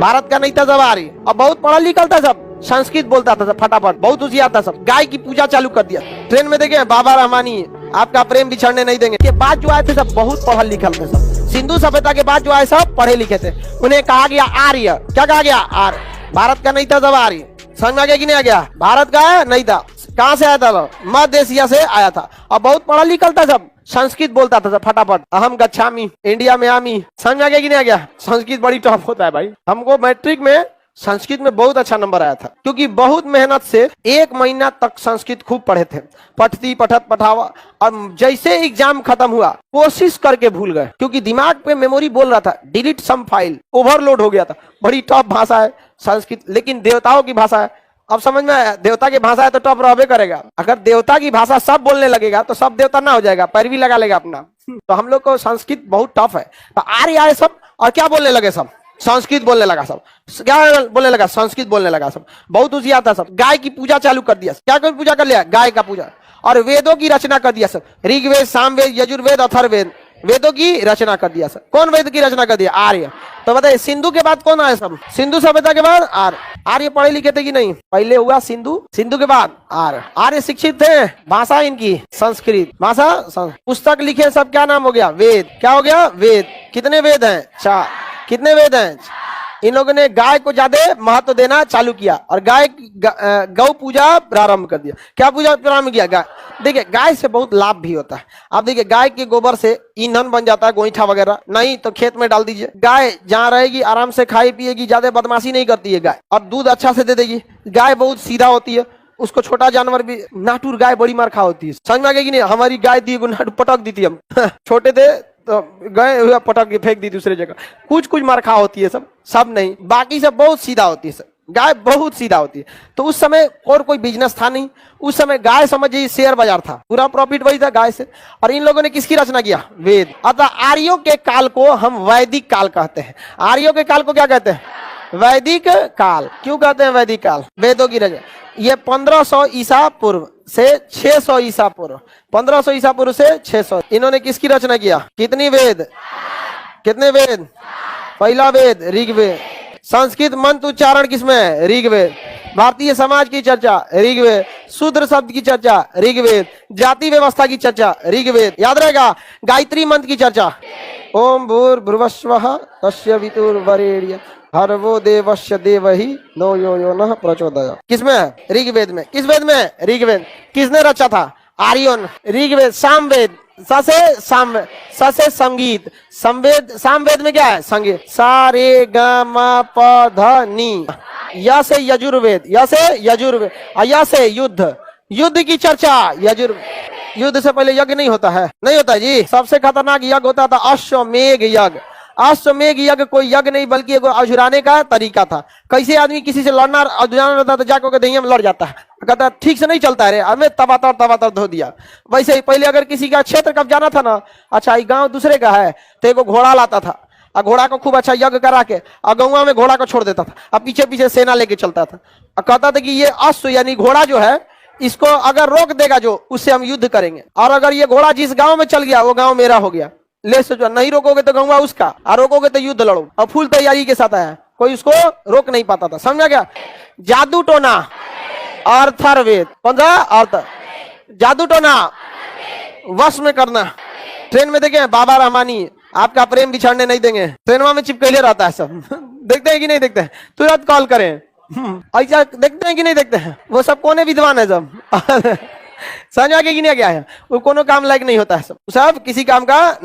भारत का नहीं था सब आ रही, और बहुत पढ़ा लिखा था सब, संस्कृत बोलता था सब फटाफट, बहुत होशियार था सब। गाय की पूजा चालू कर दिया। ट्रेन में देखे बाबा रहमानी, आपका प्रेम बिछड़ने नहीं देंगे के बाद जो आए थे सब बहुत पढ़ल लिखल थे सब। सिंधु सभ्यता के बाद जो आए सब पढ़े लिखे थे। उन्हें कहा गया आर्य। क्या कहा गया? आर्य। भारत का नहीं था सब आर्य। समझ में आ गया कि नहीं आ गया? भारत का नहीं था। कहाँ से आया था? मध्य एशिया से आया था, और बहुत पढ़ा लिखल था सब, संस्कृत बोलता था सब फटाफट। अहम गच्छामी, इंडिया में आमी। समझ में आ गया कि नहीं आ गया? संस्कृत बड़ी टफ होता है भाई। हमको मैट्रिक में संस्कृत में बहुत अच्छा नंबर आया था, क्योंकि बहुत मेहनत से 1 महीना तक संस्कृत खूब पढ़े थे, पठती पठत पठावा। और जैसे एग्जाम खत्म हुआ कोशिश करके भूल गए, क्योंकि दिमाग पे मेमोरी बोल रहा था डिलीट सम फाइल, ओवरलोड हो गया था। बड़ी टफ भाषा है संस्कृत, लेकिन देवताओं की भाषा है। अब समझ में आया? देवता की भाषा है तो टफ रहबे करेगा। अगर देवता की भाषा सब बोलने लगेगा तो सब देवता ना हो जाएगा, पैरवी लगा लेगा अपना। तो हम लोग को संस्कृत बहुत टफ है। तो आर्य आए सब, और क्या बोलने लगे सब? संस्कृत बोलने लगा सब। क्या बोलने लगा? संस्कृत बोलने लगा सब। बहुत होशियार था सब। गाय की पूजा चालू कर दिया। क्या कोई पूजा कर लिया? गाय का पूजा। और वेदों की रचना कर दिया सब। ऋग्वेद, सामवेद, यजुर्वेद, अथर्ववेद, वेदों की रचना कर दिया सब। कौन वेद की रचना कर दिया? आर्य। तो बताइए सिंधु के बाद कौन आया सब? सिंधु सभ्यता के बाद आर्य। आर्य पढ़े लिखे थे कि नहीं? पहले हुआ सिंधु, सिंधु के बाद आर्य। आर्य शिक्षित थे, भाषा इनकी संस्कृत भाषा। पुस्तक लिखे सब, क्या नाम हो गया? वेद। क्या हो गया? वेद। कितने वेद हैं? 4। कितने वेद हैं? इन लोगों ने गाय को ज्यादा महत्व देना चालू किया, और गौ पूजा प्रारंभ कर दिया। क्या पूजा प्रारंभ किया? गाय। देखिए गाय से बहुत लाभ भी होता है। आप देखिए गाय के गोबर से ईंधन बन जाता है, गोईठा वगैरह। नहीं तो खेत में डाल दीजिए। गाय जहाँ रहेगी आराम से खाई पिएगी, ज्यादा बदमाशी नहीं करती है गाय, और दूध अच्छा से दे देगी। गाय बहुत सीधा होती है। उसको छोटा जानवर भी, नाटुर गाय बड़ी मार खा होती है। समझ में आ गया कि नहीं? हमारी गाय दी पटक दी थी हम छोटे थे तो गए हुआ पटक के फेंक दी दूसरे जगह। कुछ कुछ मार खा होती है सब नहीं, बाकी सब बहुत सीधा होती है सब। गाय बहुत सीधा होती है। तो उस समय और कोई बिजनेस था नहीं। उस समय गाय समझिए शेयर बाजार था, पूरा प्रॉफिट वही था गाय से। और इन लोगों ने किसकी रचना किया? वेद। अतः आर्यों के काल को हम वैदिक काल कहते हैं। आर्यों के काल को क्या कहते हैं? वैदिक काल। क्यों कहते हैं वैदिक काल? वेदों की रचना। ये 1500 ईसा पूर्व से 600 ईसा पूर्व, 1500 ईसा पूर्व से 600, इन्होंने किसकी रचना किया? कितनी वेद? कितने वेद? पहला वेद ऋग्वेद। संस्कृत मंत्र उच्चारण किसमें है? ऋग्वेद। भारतीय समाज की चर्चा ऋग्वेद। शूद्र शब्द की चर्चा ऋग्वेद। जाति व्यवस्था की चर्चा ऋग्वेद। याद रहेगा? गायत्री मंत्र की चर्चा ओम भूर्भुवस्वः तस्य वितुर्वरेण्यं भर्गो देवस्य धीमहि धियो यो नः प्रचोदयात्। किसमें है? ऋग्वेद में। किस वेद में? ऋग्वेद। किसने रचा था? आर्यों। ऋग्वेद। सामवेद, से संगीत। सामवेद में क्या है? संगीत। सा रे ग म प ध नि। य से यजुर्वेद, य से यजुर्वेद, य से युद्ध, युद्ध की चर्चा यजुर्वेद। युद्ध से पहले यज्ञ नहीं होता है? नहीं होता जी। सबसे खतरनाक यज्ञ होता था अश्वमेध यज्ञ। अश्वमेध यज्ञ कोई यज्ञ नहीं बल्कि एक अझुराने का तरीका था। कैसे आदमी किसी से लड़ना अझुराना रहता तो जाकर दहिया में लड़ जाता है, कहता ठीक से नहीं चलता है, हमें तबातर धो दिया। वैसे ही पहले अगर किसी का क्षेत्र कब्जाना था ना, अच्छा गांव दूसरे का है तो एक घोड़ा लाता था, और घोड़ा को खूब अच्छा यज्ञ करा के और गौवा में घोड़ा को छोड़ देता था, और पीछे पीछे सेना लेके चलता था, और कहता था कि ये अश्व यानी घोड़ा जो है इसको अगर रोक देगा जो, उससे हम युद्ध करेंगे। और अगर ये घोड़ा जिस गांव में चल गया वो गांव मेरा हो गया। ले सोचो, नहीं रोकोगे तो गौवा उसका, और रोकोगे तो युद्ध लड़ो। और फुल तैयारी के साथ आया, कोई उसको रोक नहीं पाता था। समझा क्या? जादू टोना अथर्ववेद। कौन सा? अर्थ। जादू टोना वश में करना। ट्रेन में देखे बाबा रहमानी, आपका प्रेम बिछड़ने नहीं देंगे, ट्रेनवा में चिपकैले रहता है सब देखते हैं कि नहीं देखते हैं? तुरंत कॉल करें। ऐसा देखते हैं कि नहीं देखते हैं? वो सब कोने विद्वान है सब समझ आ गया कि नहीं? क्या है वो कोनो काम लायक नहीं होता है सब किसी काम का।